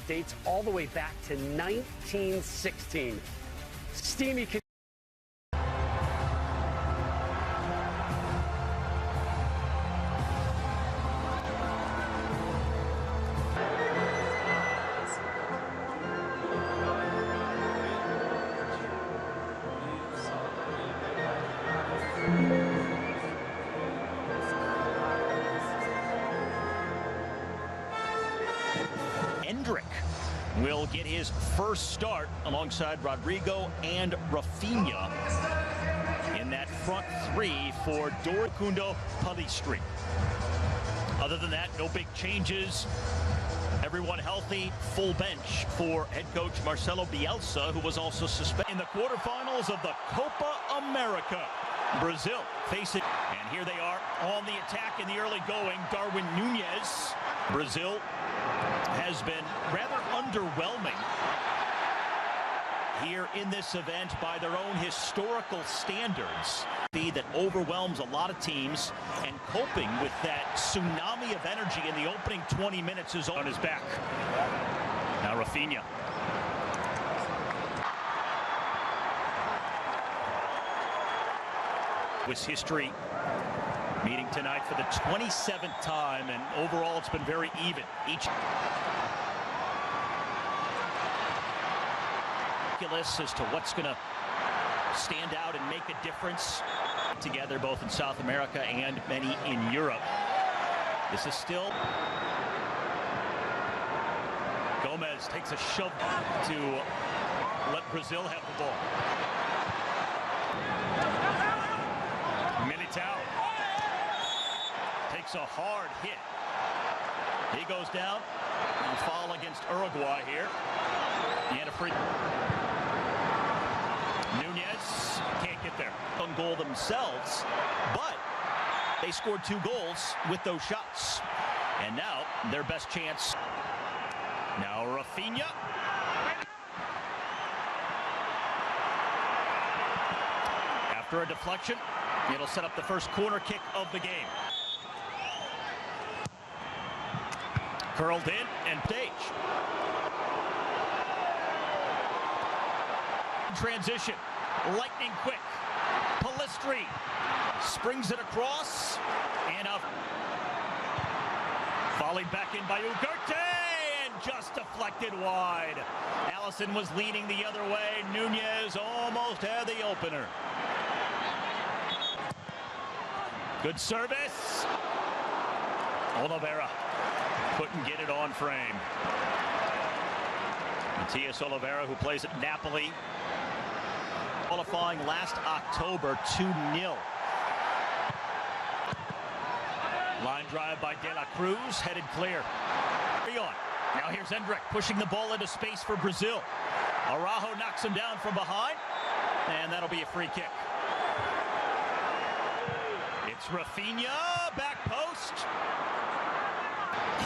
dates all the way back to 1916. Steamy. Will get his first start alongside Rodrigo and Rafinha in that front three for Doricundo Palistri. Other than that, no big changes. Everyone healthy, full bench for head coach Marcelo Bielsa, who was also suspended in the quarterfinals of the Copa America. Brazil facing, and here they are on the attack in the early going. Darwin Nunez. Brazil has been rather underwhelming here in this event by their own historical standards. That overwhelms a lot of teams, and coping with that tsunami of energy in the opening 20 minutes is on his back. Now Rafinha. Was history meeting tonight for the 27th time, and overall it's been very even. Each as to what's going to stand out and make a difference together, both in South America and many in Europe. This is still Gomez takes a shove to let Brazil have the ball. Militao takes a hard hit. He goes down. And foul against Uruguay here. And a free. Nunez can't get there. On goal themselves, but they scored 2 goals with those shots. And now their best chance. Now Rafinha. After a deflection, it'll set up the first corner kick of the game. Curled in and stage. Transition, lightning quick. Palistri springs it across and up. Volleyed back in by Ugarte and just deflected wide. Allison was leaning the other way. Nunez almost had the opener. Good service. Oliveira couldn't get it on frame. Matias Oliveira, who plays at Napoli, qualifying last October, 2-0. Line drive by De La Cruz, headed clear. Now here's Endrick pushing the ball into space for Brazil. Araujo knocks him down from behind, and that'll be a free kick. It's Rafinha, back post.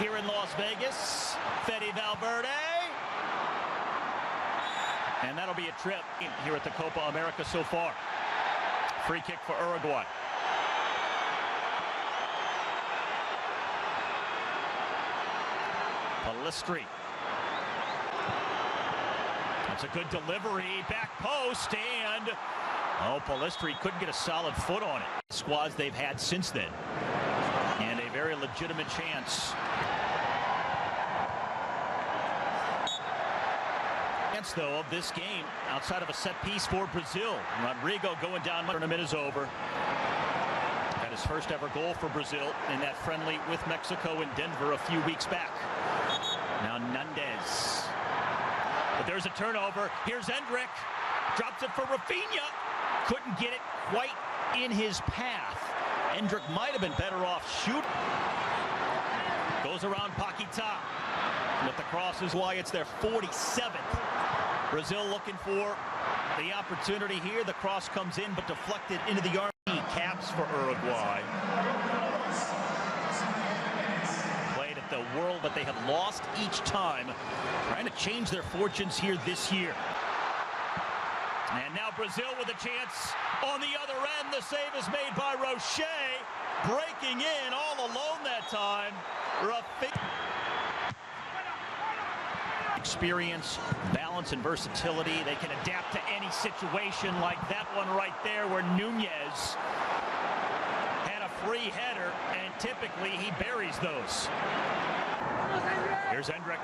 Here in Las Vegas, Fede Valverde. And that'll be a trip here at the Copa America so far. Free kick for Uruguay. Palistri. That's a good delivery, back post, and Palistri couldn't get a solid foot on it. Squads they've had since then. And a very legitimate chance. Though of this game outside of a set piece for Brazil. Rodrigo going down. Tournament is over. Got his first ever goal for Brazil in that friendly with Mexico in Denver a few weeks back. Now Nunez. But there's a turnover. Here's Endrick. Drops it for Rafinha. Couldn't get it quite in his path. Endrick might have been better off shooting. Goes around Paquetá. With the cross is why it's their 47th. Brazil looking for the opportunity here. The cross comes in, but deflected into the arm. Caps for Uruguay. Played at the World, but they have lost each time. Trying to change their fortunes here this year. And now Brazil with a chance on the other end. The save is made by Roche. Breaking in all alone that time. experience, balance, and versatility. They can adapt to any situation, like that one right there where Nunez had a free header, and typically he buries those. Here's Hendrick.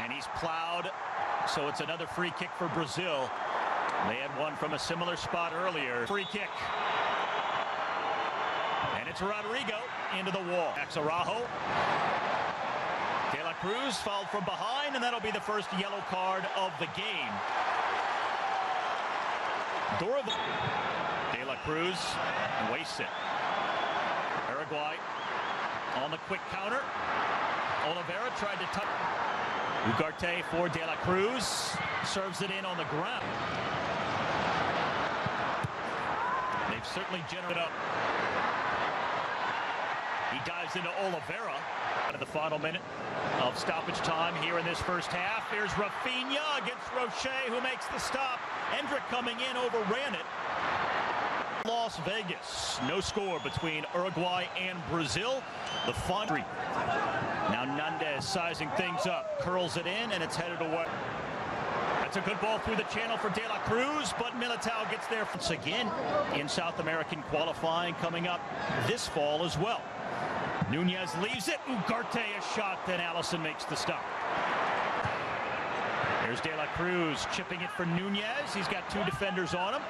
And he's plowed, so it's another free kick for Brazil. They had one from a similar spot earlier. Free kick. And it's Rodrigo into the wall. Araujo. De La Cruz fouled from behind, and that'll be the first yellow card of the game. De La Cruz wastes it. Uruguay on the quick counter. Oliveira tried to touch. Ugarte for De La Cruz. Serves it in on the ground. They've certainly generated up. He dives into Oliveira. Out of the final minute of stoppage time here in this first half. Here's Rafinha against Rocher, who makes the stop. Hendrick coming in, overran it. Las Vegas. No score between Uruguay and Brazil. The fun. Now Nunez sizing things up. Curls it in, and it's headed away. That's a good ball through the channel for De La Cruz, but Militao gets there once again in South American qualifying coming up this fall as well. Nunez leaves it. Ugarte a shot, then Allison makes the stop. There's De La Cruz chipping it for Nunez. He's got two defenders on him,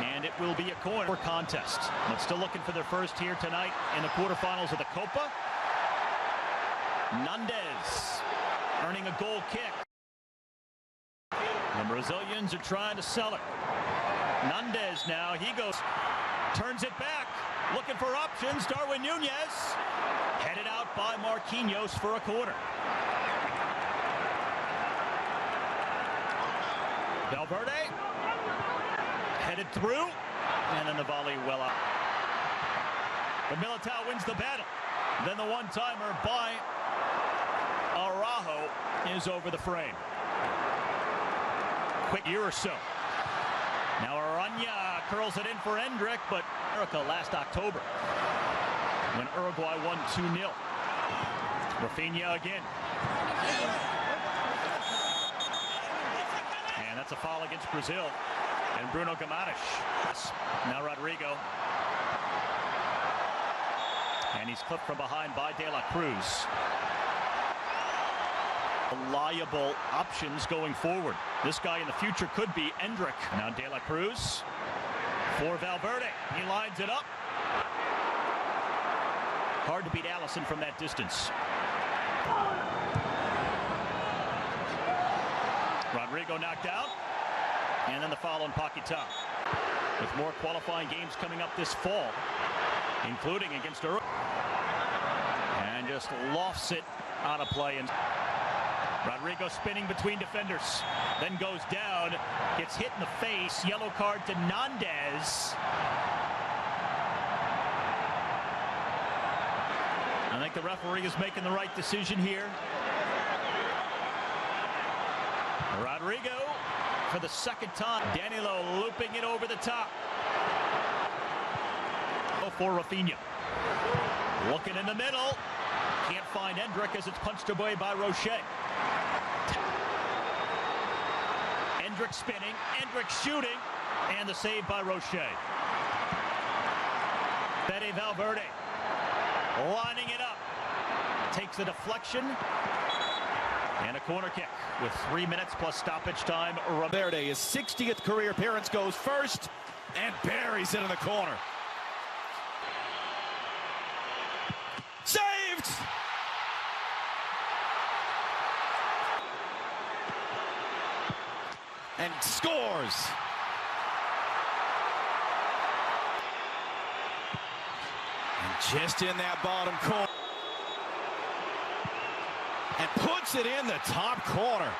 and it will be a corner contest. But still looking for their first here tonight in the quarterfinals of the Copa. Nunez earning a goal kick. The Brazilians are trying to sell it. Nunez now, he goes, turns it back, looking for options. Darwin Nunez, headed out by Marquinhos for a corner. Valverde, headed through, and then the volley well out. But Militao wins the battle. Then the one-timer by Araujo is over the frame. Quick year or so. Now Aranya curls it in for Hendrick, but America last October when Uruguay won 2-0. Rafinha again. And that's a foul against Brazil. And Bruno Guimarães. Now Rodrigo. And he's clipped from behind by De La Cruz. Reliable options going forward. This guy in the future could be Hendrick. Now De La Cruz for Valverde. He lines it up. Hard to beat Allison from that distance. Rodrigo knocked out. And then the foul on Paquetá. With more qualifying games coming up this fall, including against Uruguay. And just lofts it out of play. And Rodrigo spinning between defenders, then goes down, gets hit in the face. Yellow card to Nunez. I think the referee is making the right decision here. Rodrigo for the second time. Danilo looping it over the top. For Rafinha. Looking in the middle. Can't find Hendrick as it's punched away by Rocher. Hendrick spinning, Hendrick shooting, and the save by Rocher. Fede Valverde lining it up. Takes a deflection and a corner kick with 3 minutes plus stoppage time. Valverde, his 60th career appearance, goes first and buries it in the corner. Saved! And scores. And just in that bottom corner. And puts it in the top corner.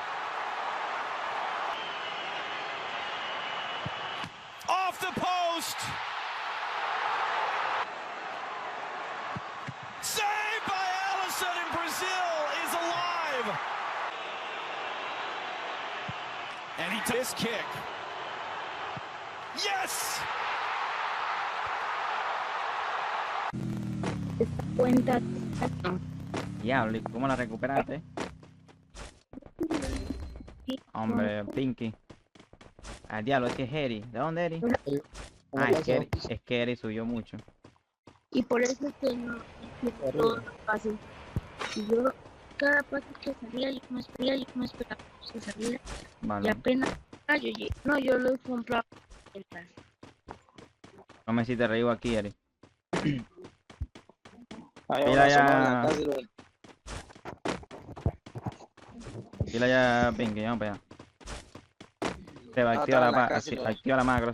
Off the post. Saved by Allison, and Brazil is alive. And he takes this kick. Yes! Esta cuenta. Diablo, ¿cómo la recuperaste? Hombre, Pinky. Al diablo, es que es Eri. ¿De dónde Eri? Ah, es que Eri subió mucho. Y por eso es que no todos los pases. Y yo, cada pase que salía, yo me esperaba que saliera. Y Vale. apenas, yo lo compraba. No me hiciste reír aquí, Eri. Mira ya. Pila ya, Pinky, vamos para allá. Se va, activa la macro.